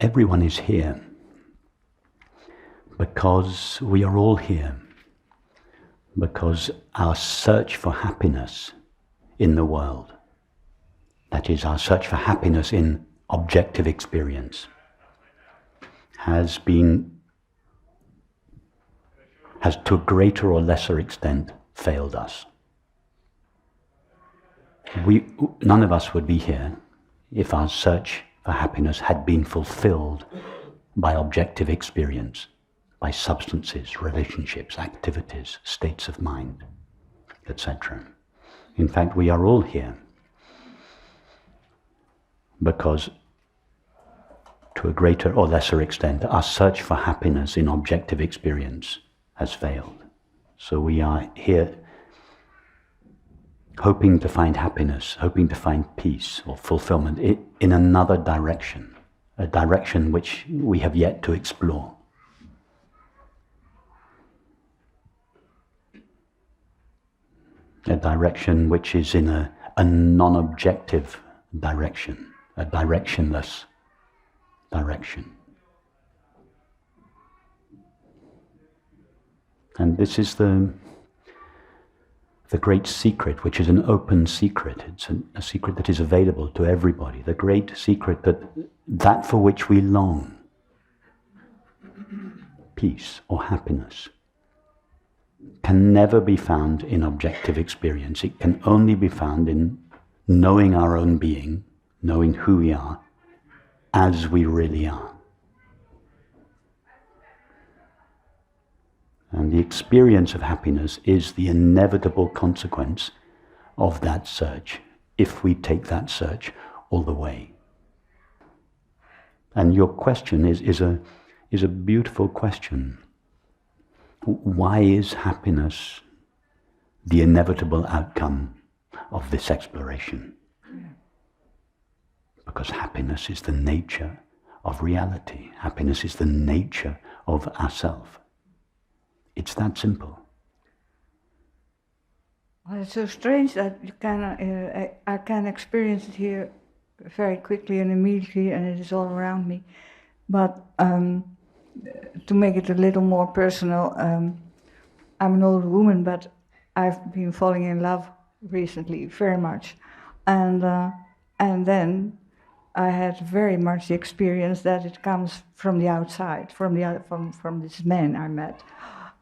everyone is here because we are all here, because our search for happiness in the world, that is, our search for happiness in objective experience, has to a greater or lesser extent failed us. None of us would be here if our search for happiness had been fulfilled by objective experience, by substances, relationships, activities, states of mind, etc. In fact, we are all here because, to a greater or lesser extent, our search for happiness in objective experience has failed. So we are here hoping to find happiness, hoping to find peace or fulfillment in another direction, a direction which we have yet to explore. A direction which is in a non-objective direction, a directionless direction. And this is the great secret, which is an open secret. It's a secret that is available to everybody. The great secret that for which we long, peace or happiness, can never be found in objective experience. It can only be found in knowing our own being, knowing who we are, as we really are. And the experience of happiness is the inevitable consequence of that search, if we take that search all the way. And your question is a beautiful question. Why is happiness the inevitable outcome of this exploration? Because happiness is the nature of reality. Happiness is the nature of ourself. It's that simple. Well, it's so strange that I can experience it here very quickly and immediately, and it is all around me. But to make it a little more personal, I'm an old woman, but I've been falling in love recently very much, and then I had very much the experience that it comes from the outside, from this man I met.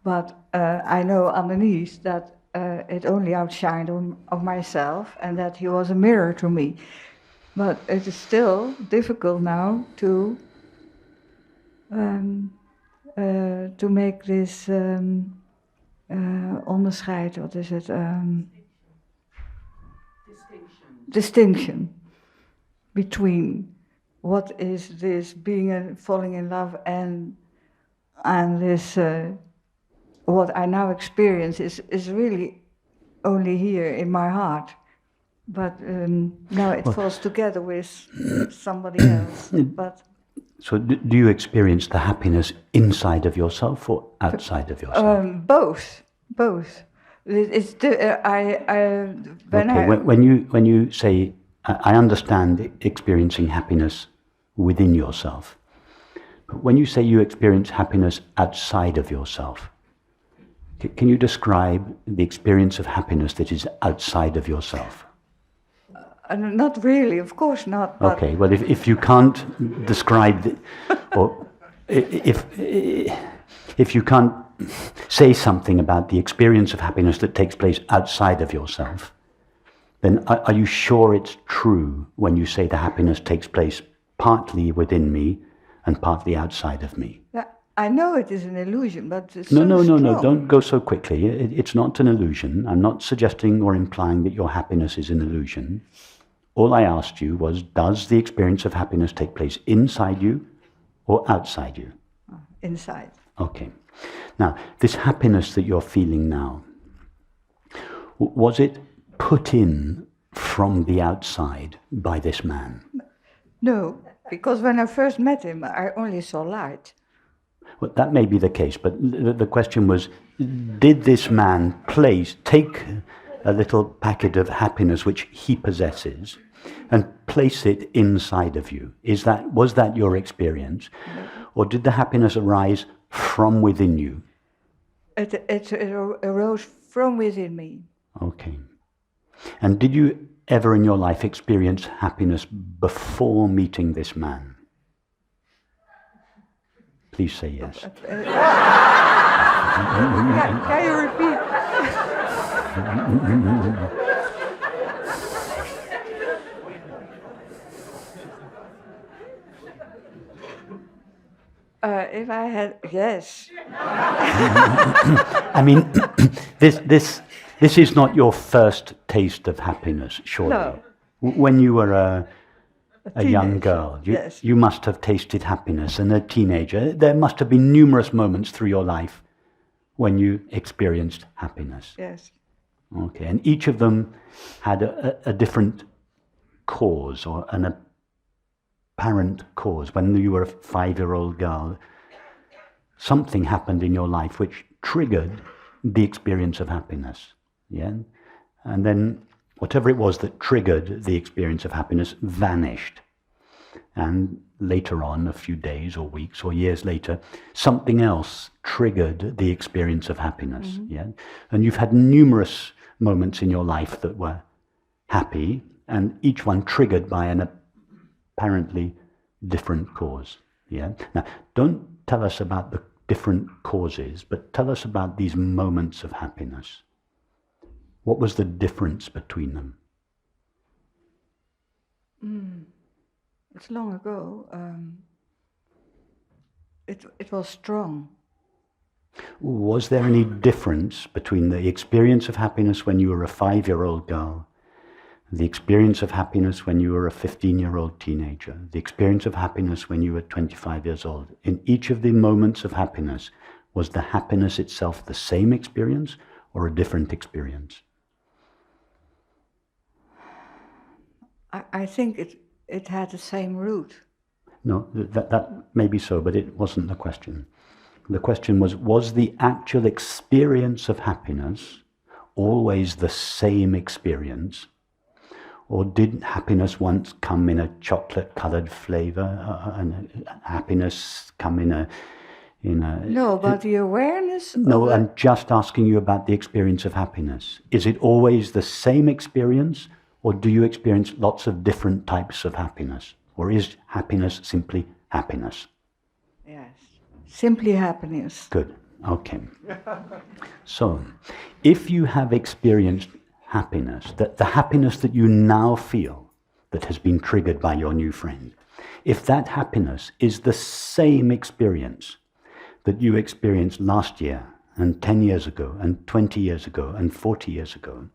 But I know underneath that it only outshined of myself, and that he was a mirror to me. But it is still difficult now to make this onderscheid. What is it? Distinction between what is this being falling in love and this. What I now experience is really only here in my heart, but now it falls together with somebody else. But so, do you experience the happiness inside of yourself or outside of yourself? Both. It's when you say, I understand experiencing happiness within yourself, but when you say you experience happiness outside of yourself, can you describe the experience of happiness that is outside of yourself? Not really, of course not. Okay, well, if you can't describe, or if you can't say something about the experience of happiness that takes place outside of yourself, then are you sure it's true when you say the happiness takes place partly within me and partly outside of me? Yeah. I know it is an illusion, but it's No, don't go so quickly. It's not an illusion. I'm not suggesting or implying that your happiness is an illusion. All I asked you was, does the experience of happiness take place inside you or outside you? Inside. Okay. Now, this happiness that you're feeling now, was it put in from the outside by this man? No, because when I first met him, I only saw light. Well, that may be the case, but the question was, did this man take a little packet of happiness which he possesses and place it inside of you. Was that your experience? Or did the happiness arise from within you? It arose from within me. Okay. And did you ever in your life experience happiness before meeting this man? Please say yes. Can you repeat? If I had, yes. I mean, this is not your first taste of happiness, surely. No. When you were a young teenager, girl, yes. you must have tasted happiness, and a teenager, there must have been numerous moments through your life when you experienced happiness. Yes. Okay, and each of them had a different cause or an apparent cause. When you were a 5-year-old girl, something happened in your life which triggered the experience of happiness. Yeah? And then whatever it was that triggered the experience of happiness vanished. And later on, a few days or weeks or years later, something else triggered the experience of happiness. Mm-hmm. Yeah? And you've had numerous moments in your life that were happy, and each one triggered by an apparently different cause. Yeah? Now, don't tell us about the different causes, but tell us about these moments of happiness. What was the difference between them? It's long ago. It was strong. Was there any difference between the experience of happiness when you were a 5-year-old girl, the experience of happiness when you were a 15-year-old teenager, the experience of happiness when you were 25 years old? In each of the moments of happiness, was the happiness itself the same experience or a different experience? I think it had the same root. No, that may be so, but it wasn't the question. The question was the actual experience of happiness always the same experience? Or did happiness once come in a chocolate-coloured flavour, and happiness come in a... No, but the awareness... No, I'm just asking you about the experience of happiness. Is it always the same experience, or do you experience lots of different types of happiness? Or is happiness simply happiness? Yes, simply happiness. Good, okay. So, if you have experienced happiness, the happiness that you now feel that has been triggered by your new friend, if that happiness is the same experience that you experienced last year and 10 years ago and 20 years ago and 40 years ago,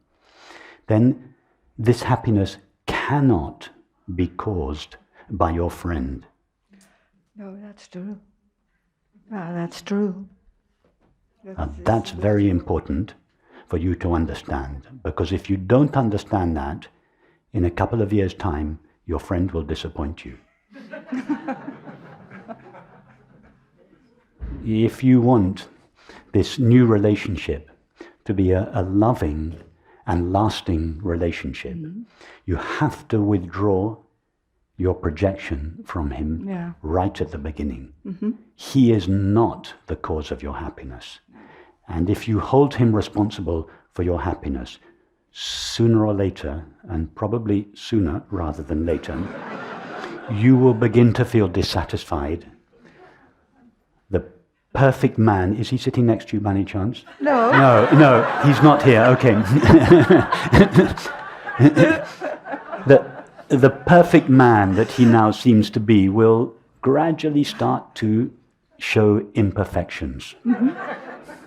then this happiness cannot be caused by your friend. No, that's true. No, that's true. That's very important for you to understand, because if you don't understand that, in a couple of years' time, your friend will disappoint you. If you want this new relationship to be a loving and lasting relationship, you have to withdraw your projection from him right at the beginning. Mm-hmm. He is not the cause of your happiness. And if you hold him responsible for your happiness, sooner or later, and probably sooner rather than later, you will begin to feel dissatisfied. The perfect man, is he sitting next to you by any chance? No. No, he's not here, okay. The perfect man that he now seems to be will gradually start to show imperfections. Mm-hmm.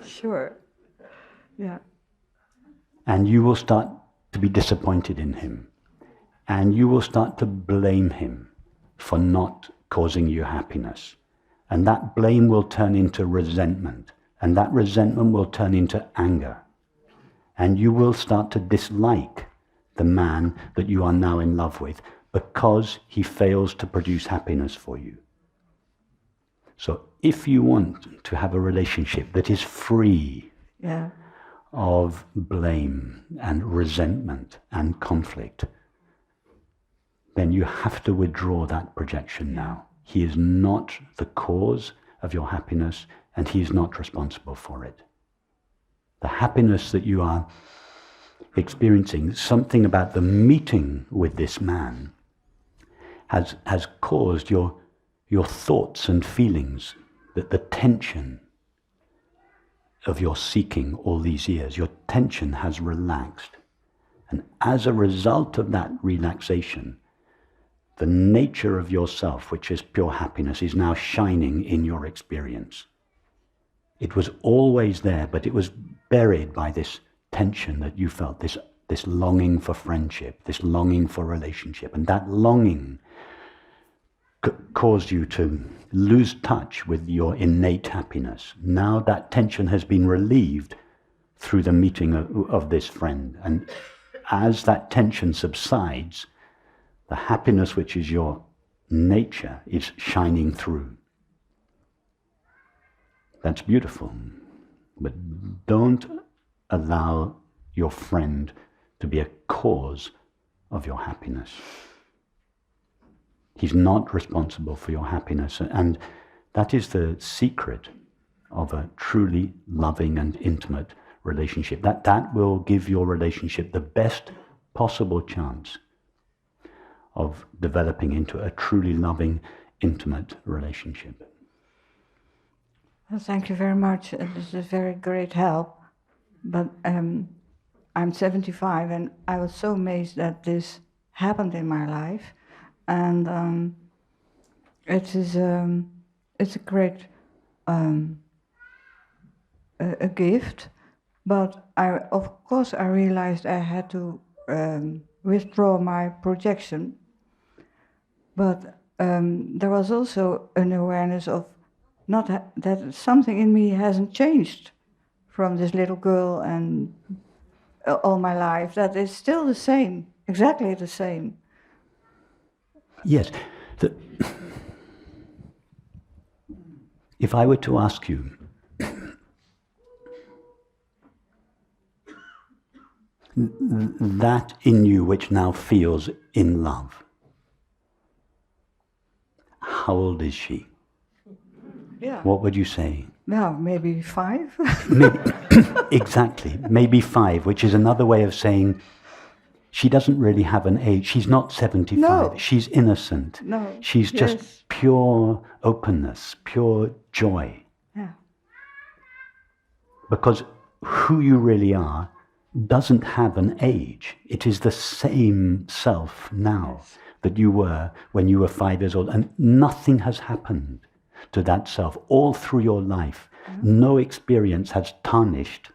Sure. Yeah. And you will start to be disappointed in him. And you will start to blame him for not causing you happiness. And that blame will turn into resentment. And that resentment will turn into anger. And you will start to dislike the man that you are now in love with because he fails to produce happiness for you. So if you want to have a relationship that is free of blame and resentment and conflict, then you have to withdraw that projection now. He is not the cause of your happiness, and he is not responsible for it. The happiness that you are experiencing, something about the meeting with this man has caused your thoughts and feelings, that the tension of your seeking all these years, your tension has relaxed. And as a result of that relaxation, the nature of yourself, which is pure happiness, is now shining in your experience. It was always there, but it was buried by this tension that you felt, this longing for friendship, this longing for relationship. And that longing caused you to lose touch with your innate happiness. Now that tension has been relieved through the meeting of this friend. And as that tension subsides, the happiness which is your nature is shining through. That's beautiful. But don't allow your friend to be a cause of your happiness. He's not responsible for your happiness. And that is the secret of a truly loving and intimate relationship. That will give your relationship the best possible chance of developing into a truly loving, intimate relationship. Well, thank you very much. This is a very great help. But I'm 75, and I was so amazed that this happened in my life. And it's a great a gift. But of course I realized I had to withdraw my projection. But there was also an awareness of that something in me hasn't changed from this little girl and all my life, that it's still the same, exactly the same. Yes. If I were to ask you, that in you which now feels in love, how old is she? Yeah. What would you say? Well, maybe 5. Maybe, exactly, maybe 5, which is another way of saying she doesn't really have an age. She's not 75. No. She's innocent. No. She's just Yes. pure openness, pure joy. Yeah. Because who you really are doesn't have an age. It is the same self now Yes. that you were when you were 5 years old. And nothing has happened to that self all through your life. No experience has tarnished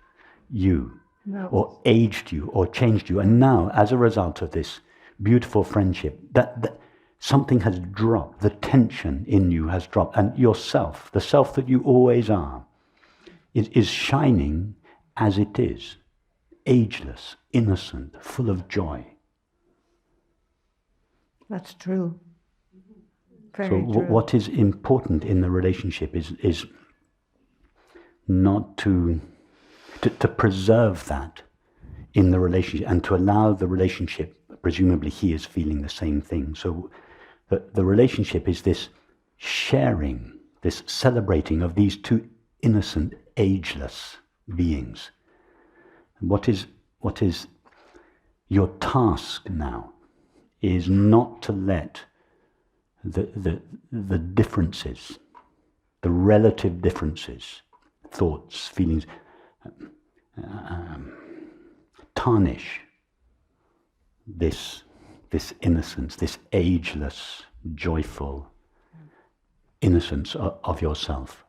you. No. Or aged you, or changed you. And now, as a result of this beautiful friendship, that something has dropped. The tension in you has dropped. And yourself, the self that you always are, is shining as it is. Ageless, innocent, full of joy. That's true. Very So true. what is important in the relationship is not to preserve that in the relationship and to allow the relationship, presumably he is feeling the same thing. So the relationship is this sharing, this celebrating of these two innocent, ageless beings. What is your task now is not to let the differences, the relative differences, thoughts, feelings, tarnish this innocence, this ageless, joyful innocence of yourself.